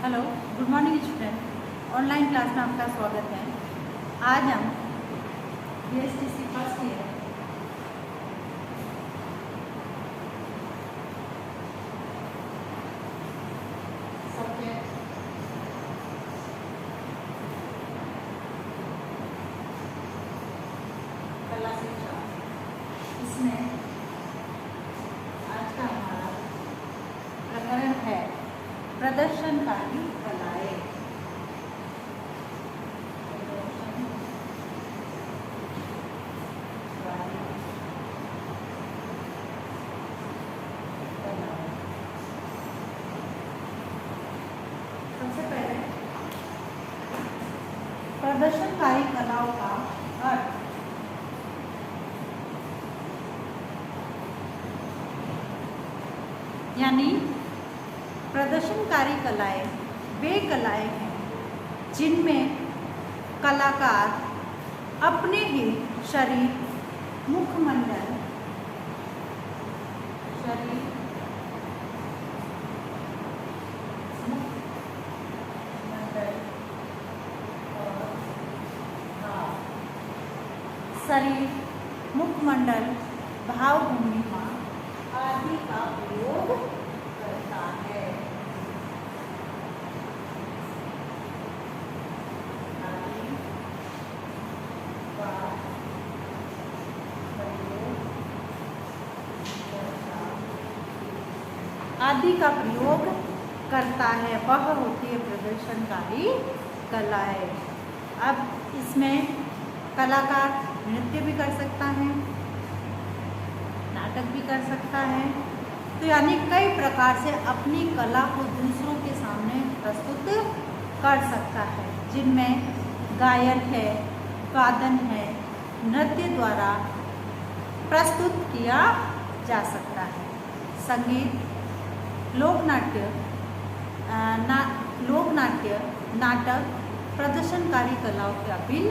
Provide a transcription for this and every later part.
Hello, good morning student. Online class में आपका स्वागत है। आज हम बीएसटीसी फर्स्ट ईयर सब्जेक्ट कला शिक्षा, इसमें आज का हमारा प्रकरण है प्रदर्शनकारी कलाएं। सबसे पहले प्रदर्शनकारी कलाओं का अर्थ। यानी प्रदर्शनकारी कलाएं वे कलाएं हैं जिनमें कलाकार अपने ही शरीर, मुखमंडल, शरीर, मुखमंडल, भाव भूमिमा आदि का प्रयोग करता है। आदि का प्रयोग करता है, वह होती है प्रदर्शनकारी कलाएं। अब इसमें कलाकार नृत्य भी कर सकता है, नाटक भी कर सकता है, तो यानी कई प्रकार से अपनी कला को दूसरों के सामने प्रस्तुत कर सकता है, जिनमें गायन है, वादन है, नृत्य द्वारा प्रस्तुत किया जा सकता है। संगीत, लोकनाट्य, नाटक प्रदर्शनकारी कलाओं के अभिन्न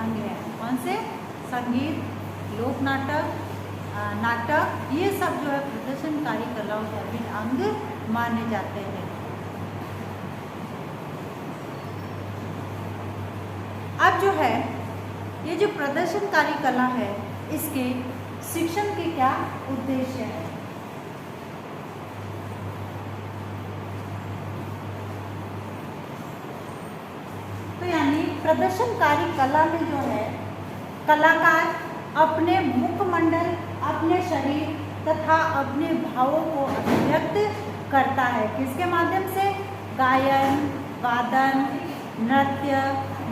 अंग है। कौन से? संगीत, लोक नाटक, नाटक, ये सब जो है प्रदर्शनकारी कलाओं के अभिन्न अंग माने जाते हैं। अब जो है ये जो प्रदर्शनकारी कला है, इसके शिक्षण के क्या उद्देश्य है? तो यानी प्रदर्शनकारी कला में जो है कलाकार अपने मुखमंडल, अपने शरीर तथा अपने भावों को अभिव्यक्त करता है। किसके माध्यम से? गायन, वादन, नृत्य,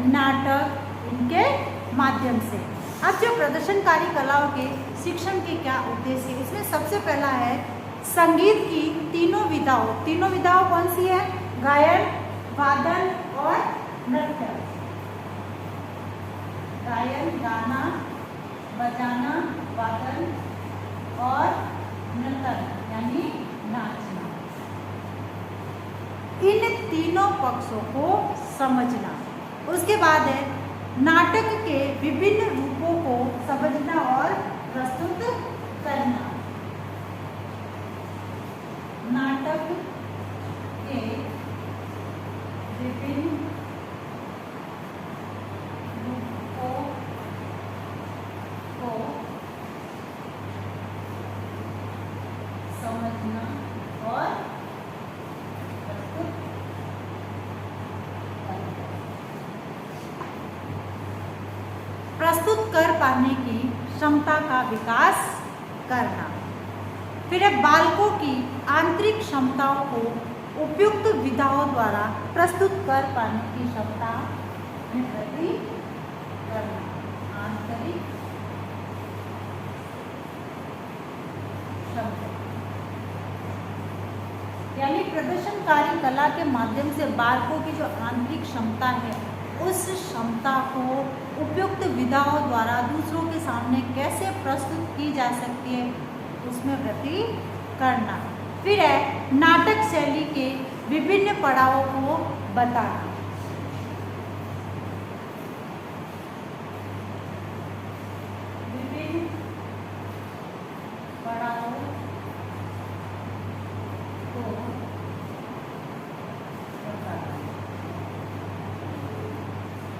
नाटक, इनके माध्यम से। अब जो प्रदर्शनकारी कलाओं के शिक्षण के क्या उद्देश्य है, इसमें सबसे पहला है संगीत की तीनों विधाओं कौन सी है? गायन, वादन और नृत्य। गायन, गाना, बजाना, वादन और नृत्य यानी नाचना। इन तीनों पक्षों को समझना। उसके बाद है नाटक के विभिन्न रूपों को समझना और प्रस्तुत करना। नाटक के विभिन्न रूपों को समझना और प्रस्तुत करना। प्रस्तुत कर पाने की क्षमता का विकास करना। फिर है बालकों की आंतरिक क्षमताओं को उपयुक्त विधाओं द्वारा प्रस्तुत कर पाने की क्षमता में वृद्धि करना। आंतरिक क्षमता यानी प्रदर्शनकारी कला के माध्यम से बालकों की जो आंतरिक क्षमता है, उस क्षमता को उपयुक्त विधाओं द्वारा दूसरों के सामने कैसे प्रस्तुत की जा सकती है, उसमें वृद्धि करना। फिर है नाटक शैली के विभिन्न पड़ावों को बताना। विभिन्न पड़ावों को बताना।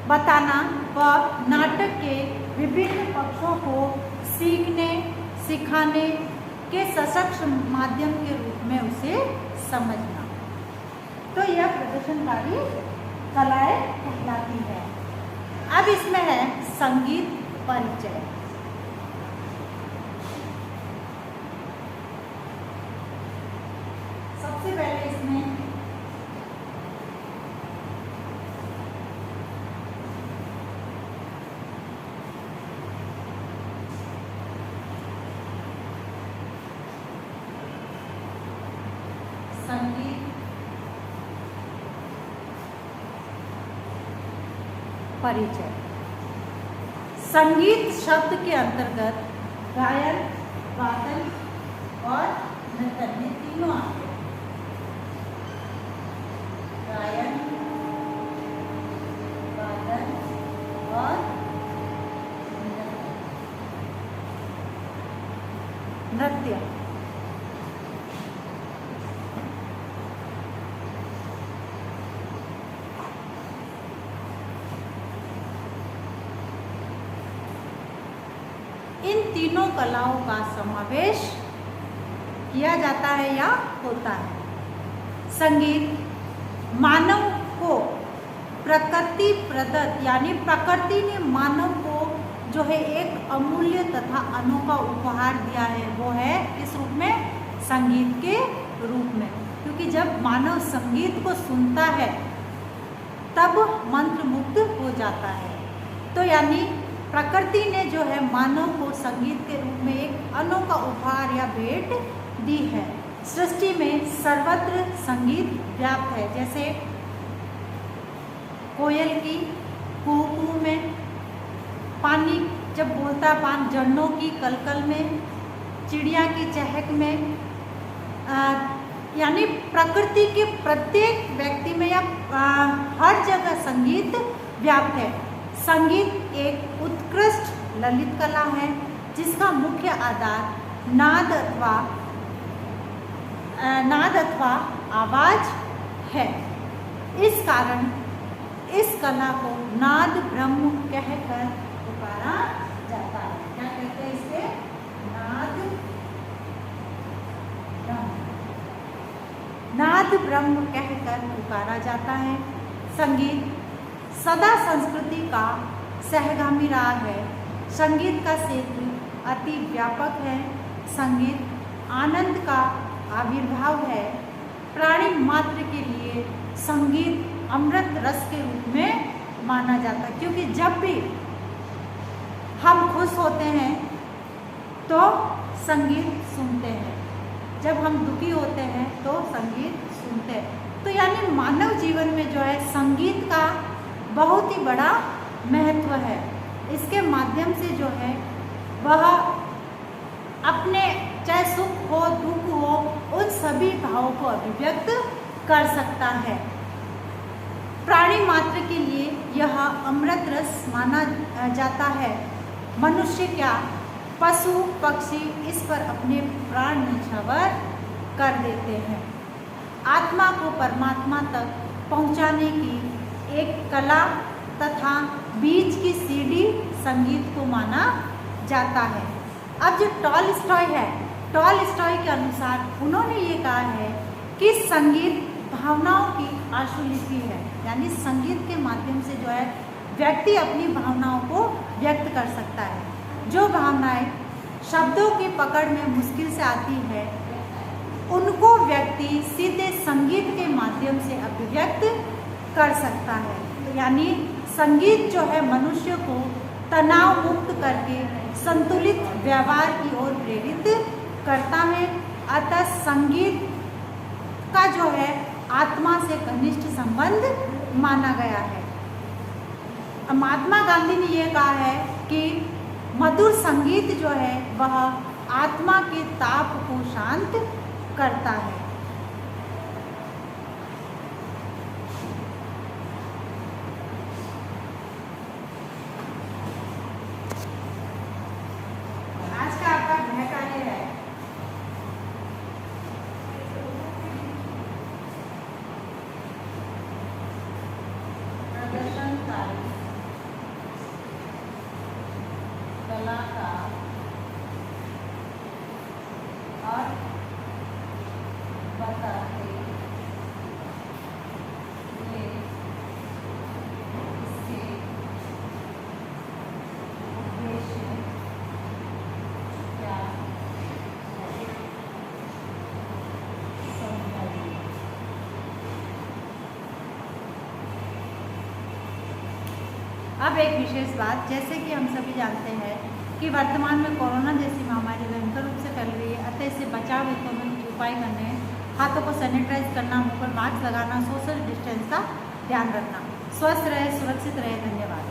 बताना व नाटक के विभिन्न पक्षों को सीखने सिखाने के सशक्त माध्यम के रूप में उसे समझना। तो यह प्रदर्शनकारी कलाएं कहलाती है। अब इसमें है संगीत परिचय। सबसे पहले इसमें संगीत परिचय। संगीत शब्द के अंतर्गत गायन, वादन और नृत्य तीनों आते हैं। गायन, वादन और नृत्य। इन तीनों कलाओं का समावेश किया जाता है या होता है। संगीत मानव को प्रकृति प्रदत्त यानी प्रकृति ने मानव को जो है एक अमूल्य तथा अनोखा उपहार दिया है, वो है इस रूप में, संगीत के रूप में। क्योंकि जब मानव संगीत को सुनता है तब मंत्र मुग्ध हो जाता है। तो यानी प्रकृति ने जो है मानव को संगीत के रूप में एक अनोखा उपहार या भेंट दी है। सृष्टि में सर्वत्र संगीत व्याप्त है, जैसे कोयल की कू कू में, पानी जब बोलता है, पान झरनों की कलकल में, चिड़िया की चहक में, यानी प्रकृति के प्रत्येक व्यक्ति में या हर जगह संगीत व्याप्त है। संगीत एक उत्कृष्ट ललित कला है जिसका मुख्य आधार नाद अथवा आवाज है। इस कारण इस कला को नाद ब्रह्म कहकर पुकारा जाता है। क्या कहते हैं इसे? नाद ब्रह्म। नाद ब्रह्म कहकर पुकारा जाता है। संगीत सदा संस्कृति का सहगामी रहा है। संगीत का क्षेत्र अति व्यापक है। संगीत आनंद का आविर्भाव है। प्राणी मात्र के लिए संगीत अमृत रस के रूप में माना जाता है, क्योंकि जब भी हम खुश होते हैं तो संगीत सुनते हैं, जब हम दुखी होते हैं तो संगीत सुनते हैं। तो यानी मानव जीवन में जो है संगीत का बहुत ही बड़ा महत्व है। इसके माध्यम से जो है वह अपने चाहे सुख हो दुख हो उन सभी भावों को अभिव्यक्त कर सकता है। प्राणी मात्र के लिए यह अमृत रस माना जाता है। मनुष्य क्या, पशु पक्षी इस पर अपने प्राण न्यौछावर कर देते हैं। आत्मा को परमात्मा तक पहुंचाने की एक कला तथा बीच की सीढ़ी संगीत को माना जाता है। अब जो टॉलस्टॉय है, टॉलस्टॉय के अनुसार उन्होंने ये कहा है कि संगीत भावनाओं की आशुलिपि है, यानी संगीत के माध्यम से जो है व्यक्ति अपनी भावनाओं को व्यक्त कर सकता है। जो भावनाएं शब्दों की पकड़ में मुश्किल से आती है उनको व्यक्ति सीधे संगीत के माध्यम से अभिव्यक्त कर सकता है। तो यानी संगीत जो है मनुष्य को तनाव मुक्त करके संतुलित व्यवहार की ओर प्रेरित करता है। अतः संगीत का जो है आत्मा से घनिष्ठ संबंध माना गया है। महात्मा गांधी ने यह कहा है कि मधुर संगीत जो है वह आत्मा के ताप को शांत करता है। आज का आपका गृह कार्य है प्रदर्शन कार्य। कला का अर्थ बताते हुए इसके उद्देश्य क्या है समझाइए। अब एक विशेष बात, जैसे कि हम सभी जानते हैं कि वर्तमान में कोरोना जैसी महामारी भयंकर रूप से फैल रही है, अतः इससे बचाव हेतु हमें कुछ उपाय करने हैं। हाथों को सैनिटाइज करना, मुंह पर मास्क लगाना, सोशल डिस्टेंस का ध्यान रखना। स्वस्थ रहे, सुरक्षित रहे। धन्यवाद।